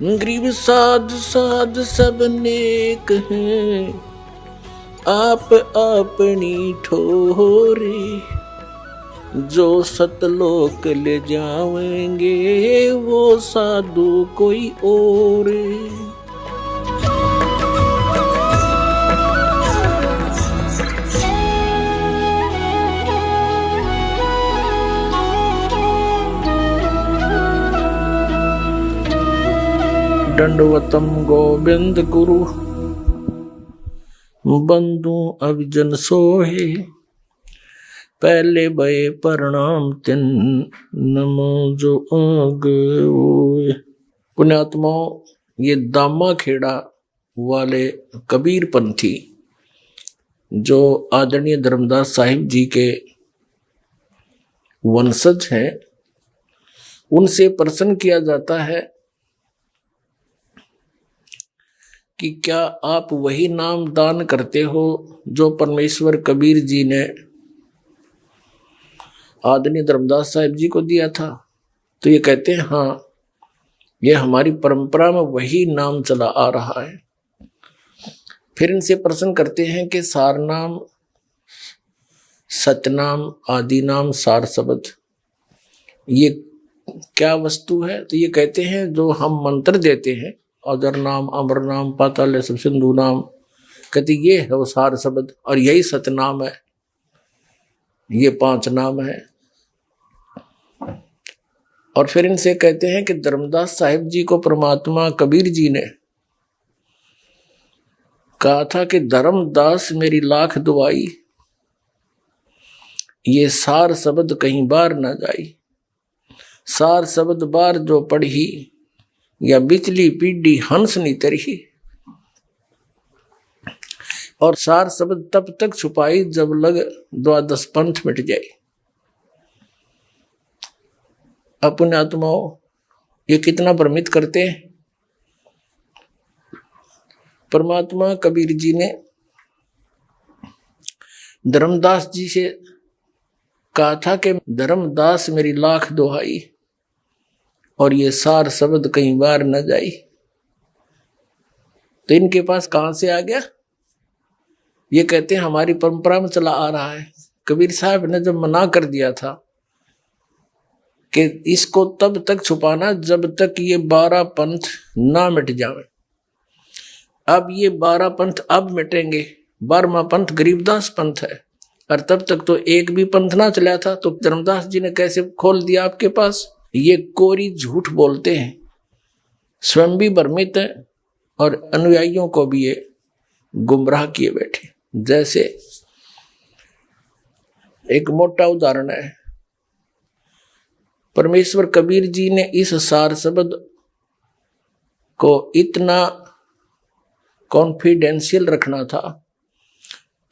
गरीब साध साध सब नेक हैं, आप अपनी ठोरे। जो सतलोक ले जाएंगे वो साधु कोई और। दंडवतम गोविंद गुरु बंधु अभिजन सोहे। पहले भये प्रणाम तिन नमो जो आगे होए। पुण्यात्माओं, ये दामा खेड़ा वाले कबीर पंथी जो आदरणीय धर्मदास साहिब जी के वंशज हैं, उनसे प्रश्न किया जाता है कि क्या आप वही नाम दान करते हो जो परमेश्वर कबीर जी ने आदरणीय धर्मदास साहिब जी को दिया था? तो ये कहते हैं हाँ, ये हमारी परंपरा में वही नाम चला आ रहा है। फिर इनसे प्रश्न करते हैं कि सार नाम, सतनाम, आदि नाम, सार शब्द ये क्या वस्तु है? तो ये कहते हैं जो हम मंत्र देते हैं, अदर नाम, अमर नाम, पाताल सब सिंधु नाम, कहते ये है वो सार शब्द, और यही सतनाम है, ये 5 नाम है। और फिर इनसे कहते हैं कि धर्मदास साहिब जी को परमात्मा कबीर जी ने कहा था कि धर्मदास मेरी लाख दुआई, ये सार शब्द कहीं बार ना जाई। सार शब्द बार जो पढ़ी, या बिचली पीढ़ी हंस नी तरही। और सार शब्द तब तक छुपाई जब लग 12 पंथ मिट जाए। अपने आत्माओं, ये कितना भ्रमित करते हैं। परमात्मा कबीर जी ने धर्मदास जी से कहा था कि धर्मदास मेरी लाख दुहाई, और ये सार शब्द कहीं बार न जाई। तो इनके पास कहां से आ गया? ये कहते हैं हमारी परंपरा में चला आ रहा है। कबीर साहब ने जब मना कर दिया था कि इसको तब तक छुपाना जब तक ये 12 पंथ ना मिट जावे। अब ये 12 पंथ अब मिटेंगे। 12वां पंथ गरीबदास पंथ है, और तब तक तो एक भी पंथ ना चला था। तो धर्मदास जी ने कैसे खोल दिया आपके पास? ये कोरी झूठ बोलते हैं, स्वयं भी भ्रमित है और अनुयायियों को भी ये गुमराह किए बैठे। जैसे एक मोटा उदाहरण है, परमेश्वर कबीर जी ने इस सार शब्द को इतना कॉन्फिडेंशियल रखना था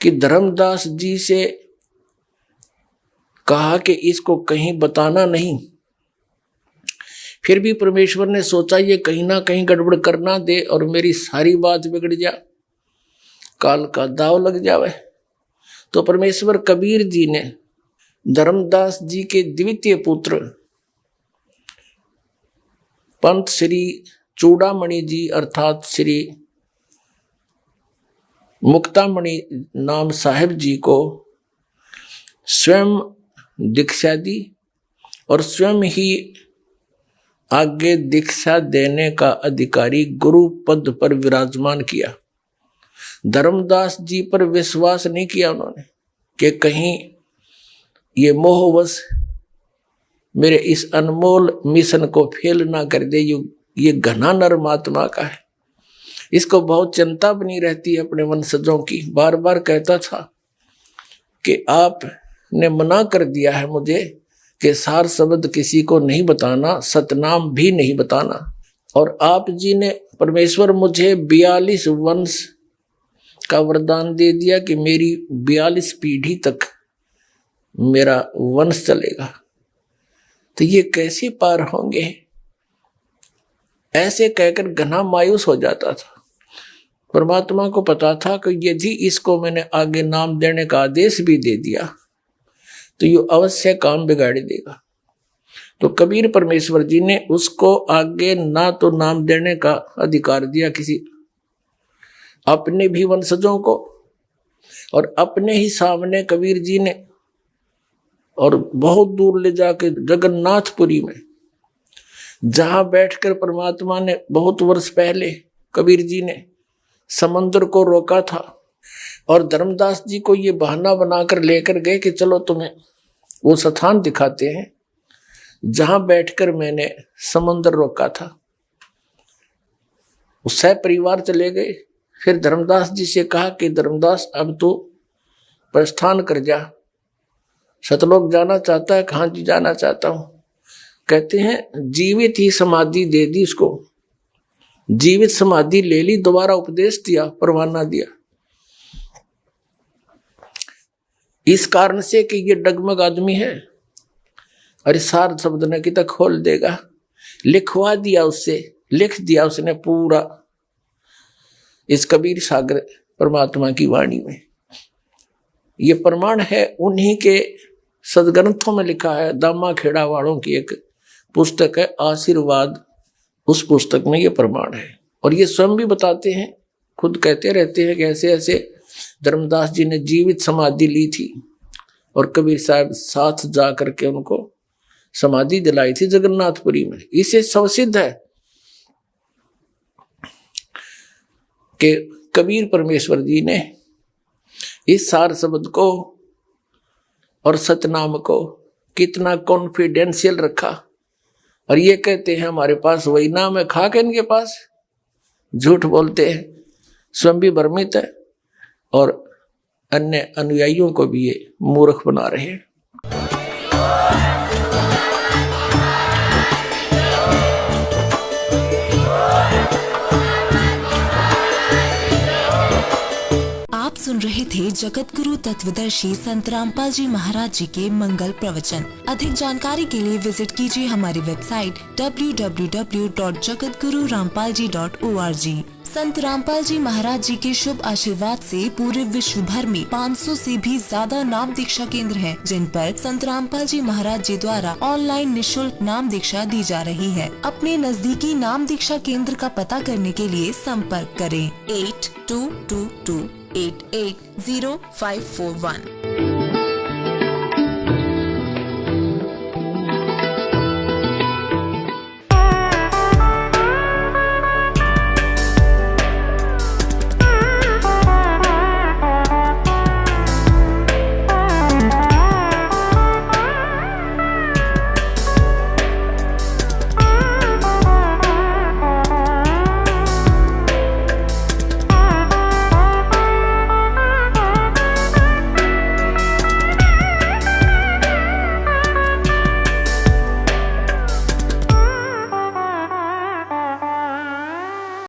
कि धर्मदास जी से कहा कि इसको कहीं बताना नहीं। फिर भी परमेश्वर ने सोचा ये कहीं ना कहीं गड़बड़ करना दे और मेरी सारी बात बिगड़ जा, काल का दाव लग जावे। तो परमेश्वर कबीर जी ने धर्मदास जी के द्वितीय पुत्र पंत श्री चूड़ामणि जी अर्थात श्री मुक्तामणि नाम साहिब जी को स्वयं दीक्षा दी और स्वयं ही आगे दीक्षा देने का अधिकारी गुरु पद पर विराजमान किया। धर्मदास जी पर विश्वास नहीं किया उन्होंने कि कहीं ये मोहवश मेरे इस अनमोल मिशन को फेल ना कर दे। ये घना नरमात्मा का है, इसको बहुत चिंता बनी रहती है अपने वंशजों की। बार बार कहता था कि आपने मना कर दिया है मुझे कि सार शब्द किसी को नहीं बताना, सतनाम भी नहीं बताना। और आप जी ने परमेश्वर मुझे 42 वंश का वरदान दे दिया कि मेरी 42 पीढ़ी तक मेरा वंश चलेगा। तो ये कैसे पार होंगे? ऐसे कहकर घना मायूस हो जाता था। परमात्मा को पता था कि यदि इसको मैंने आगे नाम देने का आदेश भी दे दिया तो ये अवश्य काम बिगाड़ देगा। तो कबीर परमेश्वर जी ने उसको आगे ना तो नाम देने का अधिकार दिया किसी अपने भी वंशजों को, और अपने ही सामने कबीर जी ने और बहुत दूर ले जाके जगन्नाथपुरी में, जहां बैठकर परमात्मा ने बहुत वर्ष पहले कबीर जी ने समंदर को रोका था, और धर्मदास जी को ये बहाना बनाकर लेकर गए कि चलो तुम्हें वो स्थान दिखाते हैं जहां बैठकर मैंने समंदर रोका था। उस परिवार चले गए। फिर धर्मदास जी से कहा कि धर्मदास अब तो प्रस्थान कर जा, सतलोक जाना चाहता है? कहाँ जी जाना चाहता हूं। कहते हैं जीवित ही समाधि दे दी उसको, जीवित समाधि ले ली, दोबारा उपदेश दिया, परवाना दिया, इस कारण से कि ये डगमग आदमी है, अरे सार शब्द ने कि तक खोल देगा। लिखवा दिया उससे, लिख दिया उसने पूरा इस कबीर सागर परमात्मा की वाणी में। ये प्रमाण है, उन्हीं के सदग्रंथों में लिखा है। दामा खेड़ा वालों की एक पुस्तक है आशीर्वाद, उस पुस्तक में ये प्रमाण है। और ये स्वयं भी बताते हैं, खुद कहते रहते हैं कि ऐसे ऐसे धर्मदास जी ने जीवित समाधि ली थी और कबीर साहब साथ जा करके उनको समाधि दिलाई थी जगन्नाथपुरी में। इसे सवसिद्ध है कि कबीर परमेश्वर जी ने इस सार शब्द को और सतनाम को कितना कॉन्फिडेंशियल रखा। और ये कहते हैं हमारे पास वही नाम है, खा के इनके पास झूठ बोलते हैं, स्वयं भी भ्रमित है और अन्य अनुयायियों को भी ये मूर्ख बना रहे हैं। आप सुन रहे थे जगत गुरु तत्वदर्शी संत रामपाल जी महाराज जी के मंगल प्रवचन। अधिक जानकारी के लिए विजिट कीजिए हमारी वेबसाइट www.jagatgururampalji.org। संत रामपाल जी महाराज जी के शुभ आशीर्वाद से पूरे विश्व भर में 500 से भी ज्यादा नाम दीक्षा केंद्र हैं, जिन पर संत रामपाल जी महाराज जी द्वारा ऑनलाइन निशुल्क नाम दीक्षा दी जा रही है। अपने नजदीकी नाम दीक्षा केंद्र का पता करने के लिए संपर्क करें 8222880541।